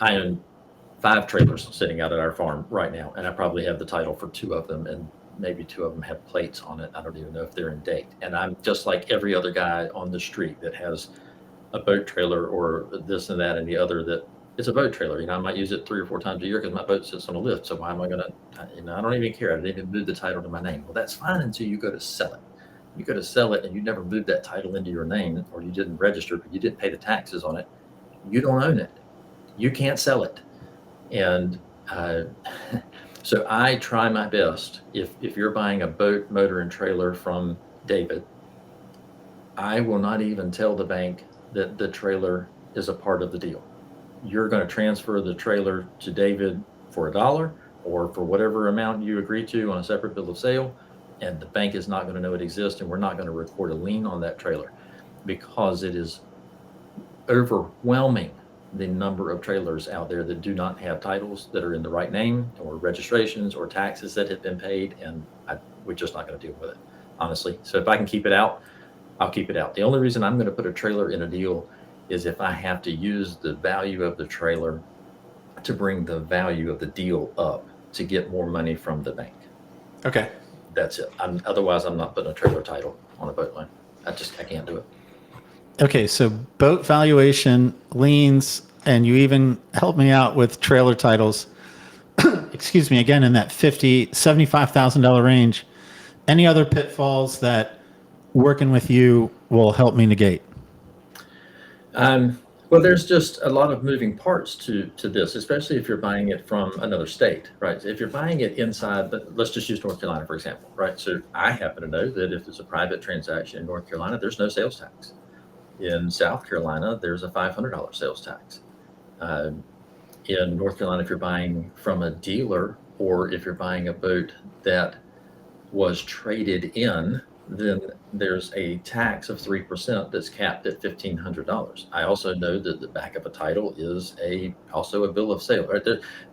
own 5 trailers sitting out at our farm right now, and I probably have the title for 2 of them, and maybe 2 of them have plates on it. I don't even know if they're in date. And I'm just like every other guy on the street that has a boat trailer or this and that and the other that it's a boat trailer. I might use it 3 or 4 times a year because my boat sits on a lift. So why am I going to, I don't even care. I didn't even move the title to my name. Well, that's fine until you go to sell it. You go to sell it and you never moved that title into your name, or you didn't register, but you didn't pay the taxes on it. You don't own it. You can't sell it. And so I try my best. If you're buying a boat, motor, and trailer from David, I will not even tell the bank that the trailer is a part of the deal. You're going to transfer the trailer to David for $1 or for whatever amount you agree to on a separate bill of sale, and the bank is not going to know it exists, and we're not going to record a lien on that trailer because it is overwhelming the number of trailers out there that do not have titles that are in the right name, or registrations or taxes that have been paid, and we're just not going to deal with it, honestly. So if I can keep it out, I'll keep it out. The only reason I'm going to put a trailer in a deal is if I have to use the value of the trailer to bring the value of the deal up to get more money from the bank. Okay. That's it. Otherwise, I'm not putting a trailer title on a boat loan. I can't do it. Okay, so boat valuation, liens, and you even helped me out with trailer titles. Excuse me, again, in that $50,000, $75,000 range. Any other pitfalls that working with you will help me negate? Well, there's just a lot of moving parts to this, especially if you're buying it from another state, right? If you're buying it inside, but let's just use North Carolina, for example, right? So I happen to know that if it's a private transaction in North Carolina, there's no sales tax. In South Carolina, there's a $500 sales tax. In North Carolina, if you're buying from a dealer or if you're buying a boat that was traded in, then there's a tax of 3% that's capped at $1,500. I also know that the back of a title is also a bill of sale. Right?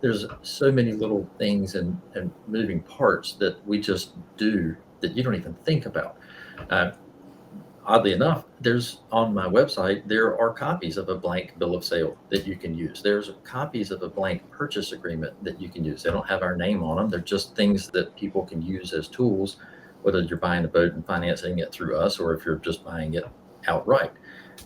There's so many little things and moving parts that we just do that you don't even think about. Oddly enough, there's on my website, there are copies of a blank bill of sale that you can use. There's copies of a blank purchase agreement that you can use. They don't have our name on them. They're just things that people can use as tools, whether you're buying a boat and financing it through us or if you're just buying it outright.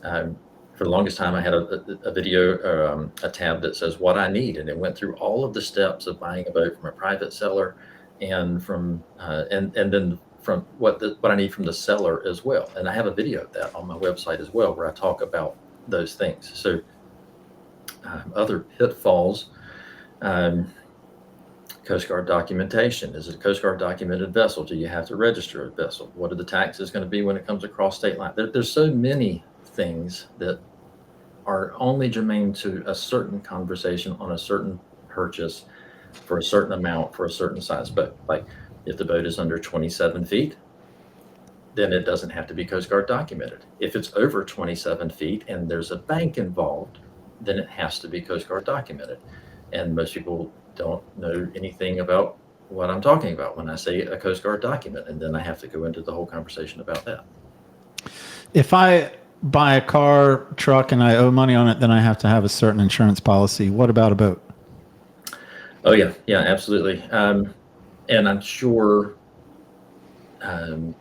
For the longest time, I had a video, a tab that says what I need, and it went through all of the steps of buying a boat from a private seller and from and then from what I need from the seller as well. And I have a video of that on my website as well, where I talk about those things. So other pitfalls, Coast Guard documentation. Is it a Coast Guard documented vessel? Do you have to register a vessel? What are the taxes going to be when it comes across state line? There's so many things that are only germane to a certain conversation on a certain purchase for a certain amount for a certain size boat. Like if the boat is under 27 feet, then it doesn't have to be Coast Guard documented. If it's over 27 feet and there's a bank involved, then it has to be Coast Guard documented. And most people don't know anything about what I'm talking about when I say a Coast Guard document. And then I have to go into the whole conversation about that. If I buy a car, truck, and I owe money on it, then I have to have a certain insurance policy. What about a boat? Oh, yeah. Yeah, absolutely. And I'm sure let me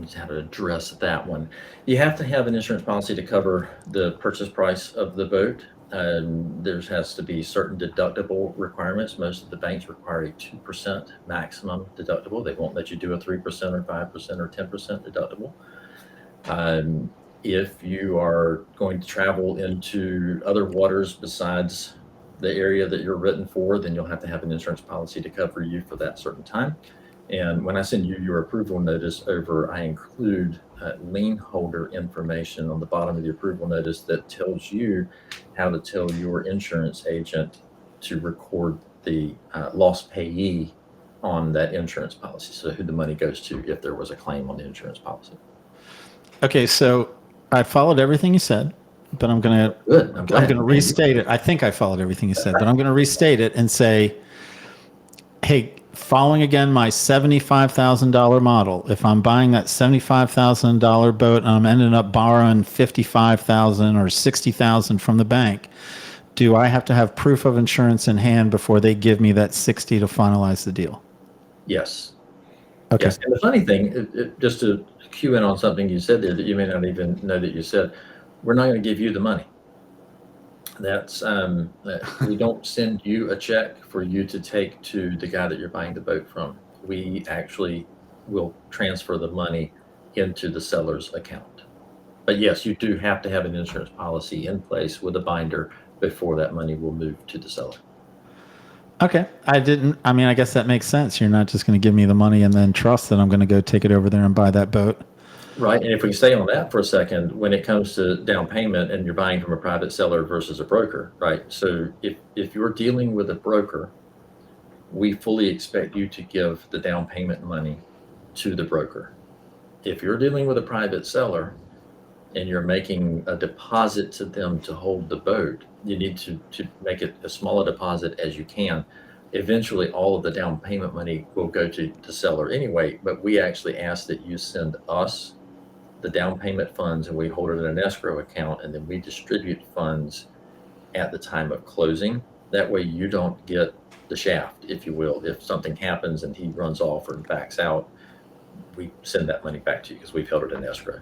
just how to address that one. You have to have an insurance policy to cover the purchase price of the boat There has to be certain deductible requirements. Most of the banks require a 2% maximum deductible. They won't let you do a 3% or 5% or 10% deductible. If you are going to travel into other waters besides the area that you're written for, then you'll have to have an insurance policy to cover you for that certain time. And when I send you your approval notice over, I include lien holder information on the bottom of the approval notice that tells you how to tell your insurance agent to record the loss payee on that insurance policy, so who the money goes to if there was a claim on the insurance policy. Okay, so I followed everything you said, but I'm gonna restate it. I think I followed everything you said, but I'm gonna restate it and say, hey, following again my $75,000 model, if I'm buying that $75,000 boat and I'm ending up borrowing $55,000 or $60,000 from the bank, do I have to have proof of insurance in hand before they give me that $60,000 to finalize the deal? Yes. Okay. Yes. And the funny thing, just to cue in on something you said there that you may not even know that you said, we're not going to give you the money. That's we don't send you a check for you to take to the guy that you're buying the boat from. We actually will transfer the money into the seller's account. But yes, you do have to have an insurance policy in place with a binder before that money will move to the seller. Okay. I guess that makes sense. You're not just going to give me the money and then trust that I'm going to go take it over there and buy that boat. Right. And if we stay on that for a second, when it comes to down payment and you're buying from a private seller versus a broker, right? So if you're dealing with a broker, we fully expect you to give the down payment money to the broker. If you're dealing with a private seller and you're making a deposit to them to hold the boat, you need to make it as small a deposit as you can. Eventually, all of the down payment money will go to the seller anyway, but we actually ask that you send us the down payment funds and we hold it in an escrow account, and then we distribute funds at the time of closing. That way you don't get the shaft, if you will. If something happens and he runs off or backs out, we send that money back to you because we've held it in escrow.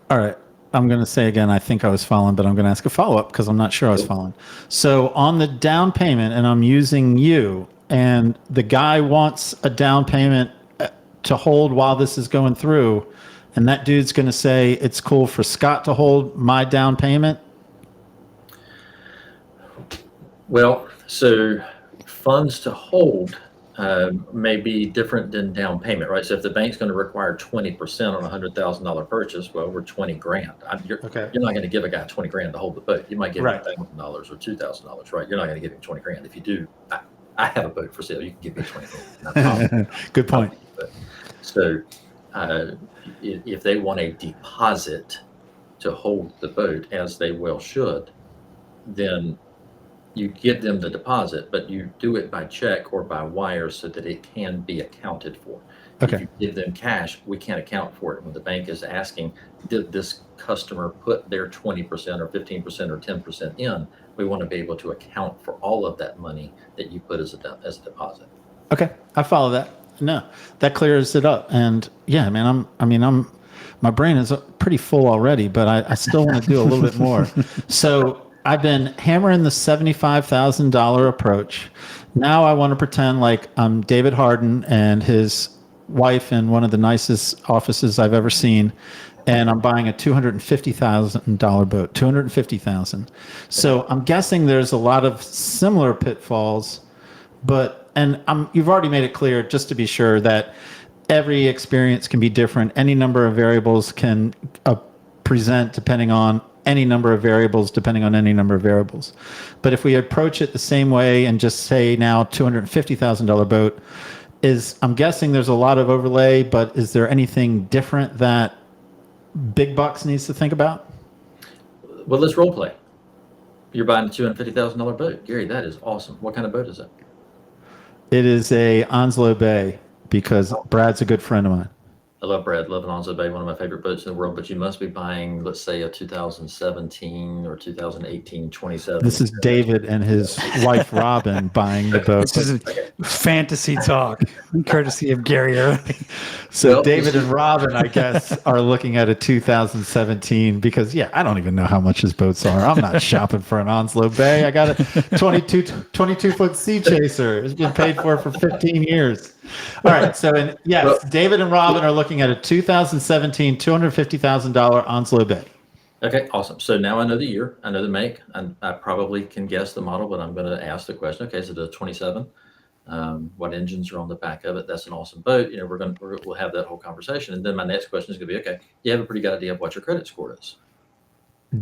All right. I'm going to say again, I think I was following, but I'm going to ask a follow-up because I'm not sure I was following. So on the down payment, and I'm using you, and the guy wants a down payment to hold while this is going through, and that dude's going to say it's cool for Scott to hold my down payment? Well, so funds to hold may be different than down payment, right? So if the bank's going to require 20% on a $100,000 purchase, well, we're $20,000. You're not going to give a guy $20,000 to hold the boat. You might give him $1,000 or $2,000, right? You're not going to give him $20,000. If you do, I have a boat for sale. You can give me $20,000. Good point. So if they want a deposit to hold the boat, as they well should, then you give them the deposit, but you do it by check or by wire so that it can be accounted for. Okay. If you give them cash, we can't account for it. When the bank is asking, did this customer put their 20% or 15% or 10% in, we want to be able to account for all of that money that you put as a deposit. Okay, I follow that. No, that clears it up. And yeah, man, my brain is pretty full already, but I still want to do a little bit more. So I've been hammering the $75,000 approach. Now I want to pretend like I'm David Harden and his wife in one of the nicest offices I've ever seen, and I'm buying a $250,000 boat, $250,000. So I'm guessing there's a lot of similar pitfalls, you've already made it clear, just to be sure, that every experience can be different. Any number of variables can present depending on any number of variables, depending on any number of variables. But if we approach it the same way and just say now $250,000 boat, I'm guessing there's a lot of overlay, but is there anything different that big bucks needs to think about? Well, let's role play. You're buying a $250,000 boat. Gary, that is awesome. What kind of boat is it? It is a Onslow Bay, because Brad's a good friend of mine. I love Brad, love an Onslow Bay, one of my favorite boats in the world, but you must be buying, let's say, a 2017 or 2018 27. This is David and his wife Robin buying the boat. This is fantasy talk, courtesy of Gary Early. So Well, David and Robin, I guess, are looking at a 2017 because, yeah, I don't even know how much his boats are. I'm not shopping for an Onslow Bay. I got a 22-foot Sea Chaser. It's been paid for 15 years. All right. So, yes, David and Robin are looking at a 2017 $250,000 Onslow Bay. Okay, awesome. So now I know the year, I know the make, and I probably can guess the model, but I'm going to ask the question. Okay, so the 27, what engines are on the back of it? That's an awesome boat. You know, we'll have that whole conversation, and then my next question is going to be, okay, you have a pretty good idea of what your credit score is.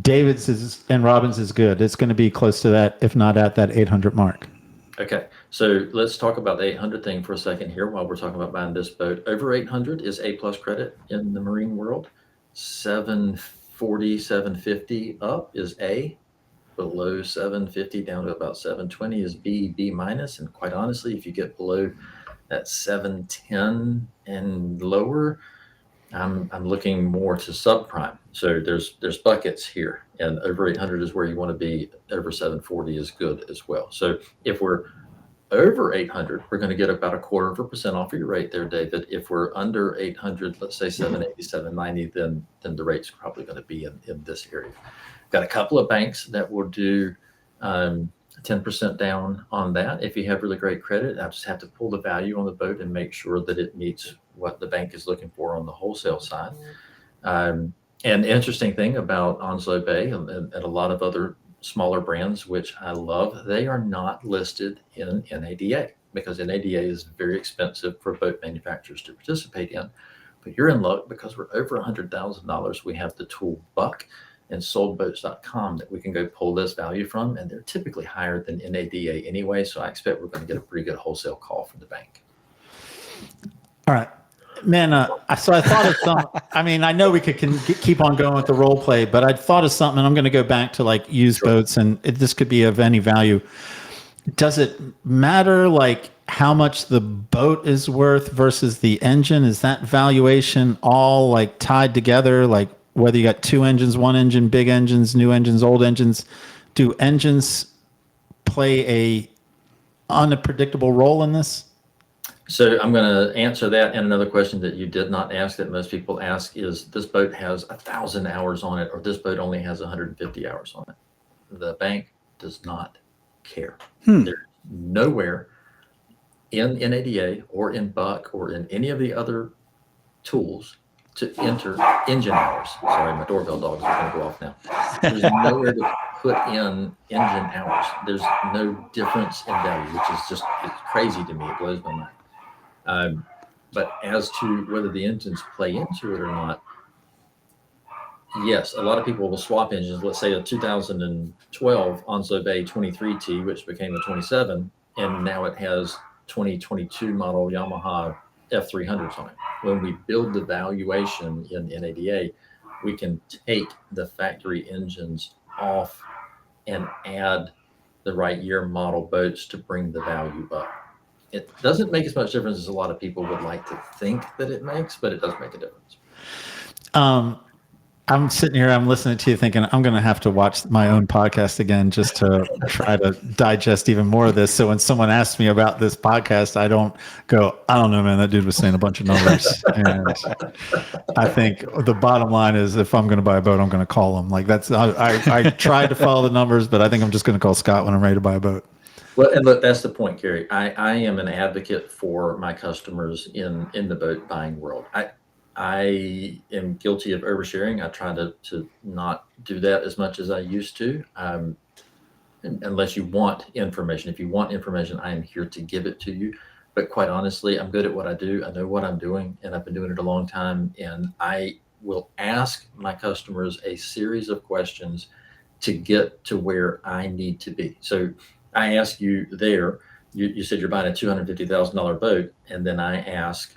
David's and Robin's is good. It's going to be close to that, if not at that 800 mark. Okay, so let's talk about the 800 thing for a second here while we're talking about buying this boat. Over 800 is A+ credit in the marine world. 740, 750 up is A. Below 750 down to about 720 is B, B-. And quite honestly, if you get below that 710 and lower, I'm looking more to subprime. So there's buckets here, and over 800 is where you want to be. Over 740 is good as well. So if we're over 800, we're going to get about 0.25% off of your rate there, David. If we're under 800, let's say 780, 790, then the rate's probably going to be in this area. Got a couple of banks that will do 10% down on that. If you have really great credit, I just have to pull the value on the boat and make sure that it meets what the bank is looking for on the wholesale side. And the interesting thing about Onslow Bay and a lot of other smaller brands, which I love, they are not listed in NADA because NADA is very expensive for boat manufacturers to participate in. But you're in luck because we're over $100,000. We have the tool Buck and soldboats.com that we can go pull this value from, and they're typically higher than NADA anyway. So I expect we're going to get a pretty good wholesale call from the bank. All right. Man, so I thought of something. I mean, I know we could keep on going with the role play, but I thought of something, and I'm going to go back to like used boats, and this could be of any value. Does it matter like how much the boat is worth versus the engine? Is that valuation all like tied together? Like whether you got two engines, one engine, big engines, new engines, old engines, do engines play a unpredictable role in this? So I'm going to answer that. And another question that you did not ask that most people ask is, this boat has 1,000 hours on it, or this boat only has 150 hours on it. The bank does not care. There's nowhere in NADA or in Buck or in any of the other tools to enter engine hours. Sorry, my doorbell dogs are going to go off now. There's nowhere to put in engine hours. There's no difference in value, which is just it's crazy to me. It blows my mind. But as to whether the engines play into it or not, yes, a lot of people will swap engines. Let's say a 2012 Onslow Bay 23T, which became a 27, and now it has 2022 model Yamaha F300s on it. When we build the valuation in NADA, we can take the factory engines off and add the right year model boats to bring the value up. It doesn't make as much difference as a lot of people would like to think that it makes, but it does make a difference. I'm sitting here, I'm listening to you thinking I'm going to have to watch my own podcast again just to try to digest even more of this. So when someone asks me about this podcast, I don't go, I don't know, man, that dude was saying a bunch of numbers. And I think the bottom line is if I'm going to buy a boat, I'm going to call him. Like that's, I tried to follow the numbers, but I think I'm just going to call Scott when I'm ready to buy a boat. Well, and look, that's the point, Gary. I am an advocate for my customers in the boat buying world. I am guilty of oversharing. I try to not do that as much as I used to, unless you want information. If you want information, I am here to give it to you. But quite honestly, I'm good at what I do. I know what I'm doing, and I've been doing it a long time. And I will ask my customers a series of questions to get to where I need to be. So I ask you there, you said you're buying a $250,000 boat, and then I ask,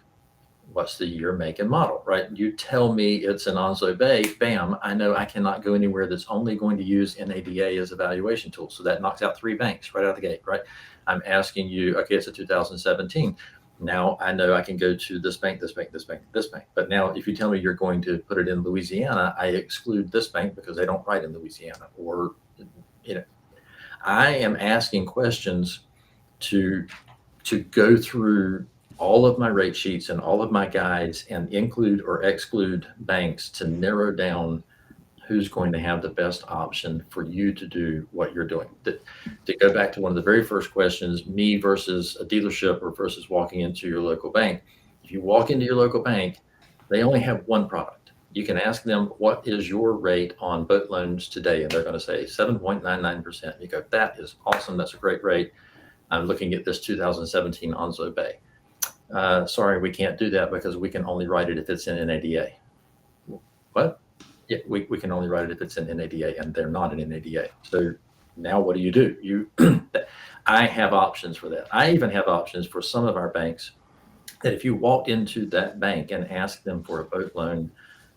what's the year, make, and model, right? You tell me it's an Onslow Bay, bam, I know I cannot go anywhere that's only going to use NADA as a valuation tool. So that knocks out 3 banks right out of the gate, right? I'm asking you, okay, it's a 2017. Now I know I can go to this bank, this bank, this bank, this bank. But now if you tell me you're going to put it in Louisiana, I exclude this bank because they don't write in Louisiana. Or, I am asking questions to go through all of my rate sheets and all of my guides and include or exclude banks to narrow down who's going to have the best option for you to do what you're doing. To go back to one of the very first questions, me versus a dealership or versus walking into your local bank. If you walk into your local bank, they only have one product. You can ask them, what is your rate on boat loans today? And they're going to say 7.99%. You go, that is awesome. That's a great rate. I'm looking at this 2017 Onzo Bay. Sorry, we can't do that because we can only write it if it's in NADA. What? Yeah, we can only write it if it's in NADA, and they're not in NADA. So now what do? I have options for that. I even have options for some of our banks that if you walked into that bank and asked them for a boat loan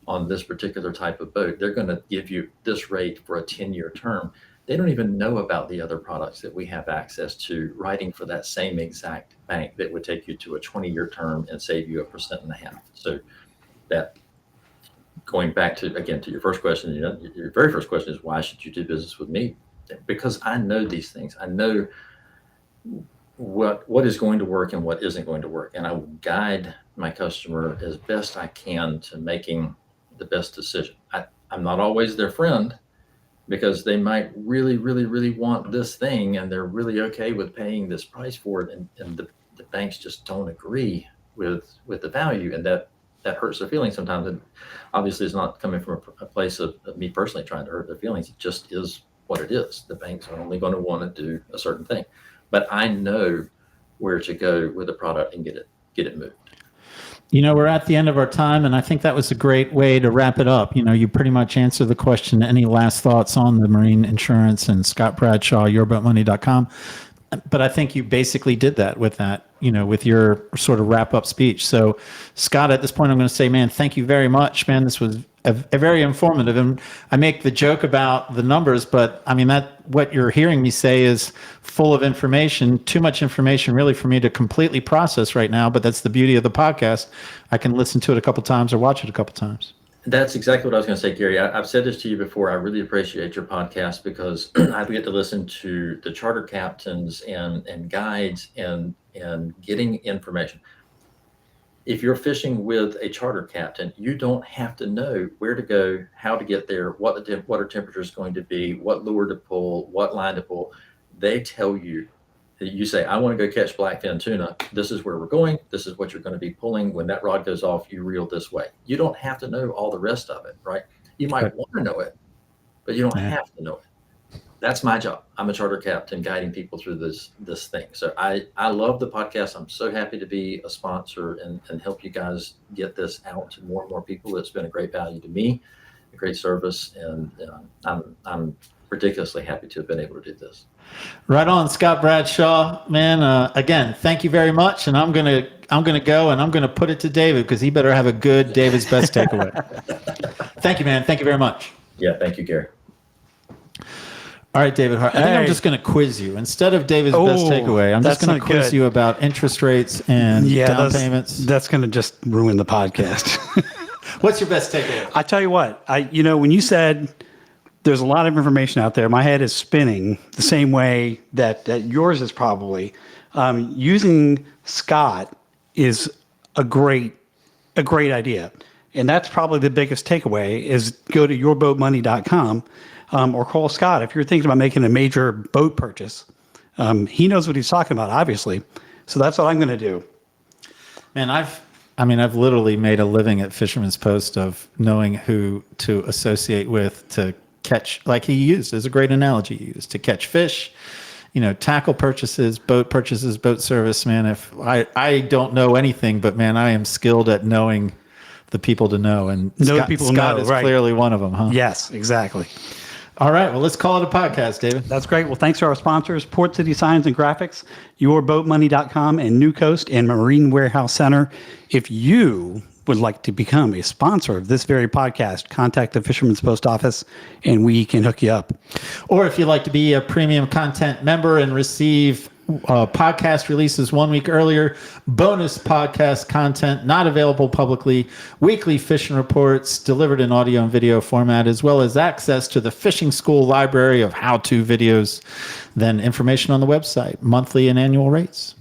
on this particular type of boat, they're going to give you this rate for a 10-year term. They don't even know about the other products that we have access to writing for that same exact bank that would take you to a 20-year term and save you 1.5%. So that, going back to, again, to your first question, your very first question is, why should you do business with me? Because I know these things. I know what is going to work and what isn't going to work. And I will guide my customer as best I can to making the best decision. I'm not always their friend, because they might really, really, really want this thing and they're really okay with paying this price for it. And the banks just don't agree with the value, and that hurts their feelings sometimes. And obviously it's not coming from a place of me personally trying to hurt their feelings. It just is what it is. The banks are only going to want to do a certain thing, but I know where to go with the product and get it moved. We're at the end of our time, and I think that was a great way to wrap it up. You pretty much answered the question. Any last thoughts on the marine insurance and Scott Bradshaw, yourboatmoney.com? But I think you basically did that with your sort of wrap up speech. So, Scott, at this point, I'm going to say, man, thank you very much, man. This was a very informative. And I make the joke about the numbers, but I mean, what you're hearing me say is full of information, too much information really for me to completely process right now. But that's the beauty of the podcast. I can listen to it a couple times or watch it a couple times. That's exactly what I was going to say, Gary. I've said this to you before. I really appreciate your podcast because I get to listen to the charter captains and guides and getting information. If you're fishing with a charter captain, you don't have to know where to go, how to get there, what our temperature is going to be, what lure to pull, what line to pull. They tell you. You say, I want to go catch blackfin tuna. This is where we're going. This is what you're going to be pulling. When that rod goes off, you reel this way. You don't have to know all the rest of it, right? You might want to know it, but you don't have to know it. That's my job. I'm a charter captain guiding people through this thing. So I love the podcast. I'm so happy to be a sponsor and help you guys get this out to more and more people. It's been a great value to me, a great service, and I'm ridiculously happy to have been able to do this. Right on, Scott Bradshaw, man. Again, thank you very much, and I'm gonna go and I'm gonna put it to David because he better have a good David's best takeaway. Thank you, man. Thank you very much. Yeah, thank you, Gary. All right, David. I think I'm just going to quiz you instead of David's best takeaway. I'm just going to quiz you about interest rates and down payments. That's going to just ruin the podcast. What's your best takeaway? I tell you what, when you said there's a lot of information out there, my head is spinning the same way that yours is probably. Using Scott is a great idea. And that's probably the biggest takeaway is go to yourboatmoney.com or call Scott if you're thinking about making a major boat purchase. He knows what he's talking about, obviously. So that's what I'm going to do. Man, I've literally made a living at Fisherman's Post of knowing who to associate with to catch, like he used, is a great analogy he used, to catch fish, tackle purchases, boat service, man. If I don't know anything, but man, I am skilled at knowing the people to know. And Scott is clearly one of them, huh? Yes, exactly. All right. Well, let's call it a podcast, David. That's great. Well, thanks to our sponsors, Port City Signs and Graphics, yourboatmoney.com, and New Coast and Marine Warehouse Center. If you would like to become a sponsor of this very podcast, contact the Fisherman's Post office and we can hook you up. Or if you'd like to be a premium content member and receive podcast releases 1 week earlier, bonus podcast content not available publicly, weekly fishing reports delivered in audio and video format, as well as access to the fishing school library of how-to videos, then information on the website, monthly and annual rates.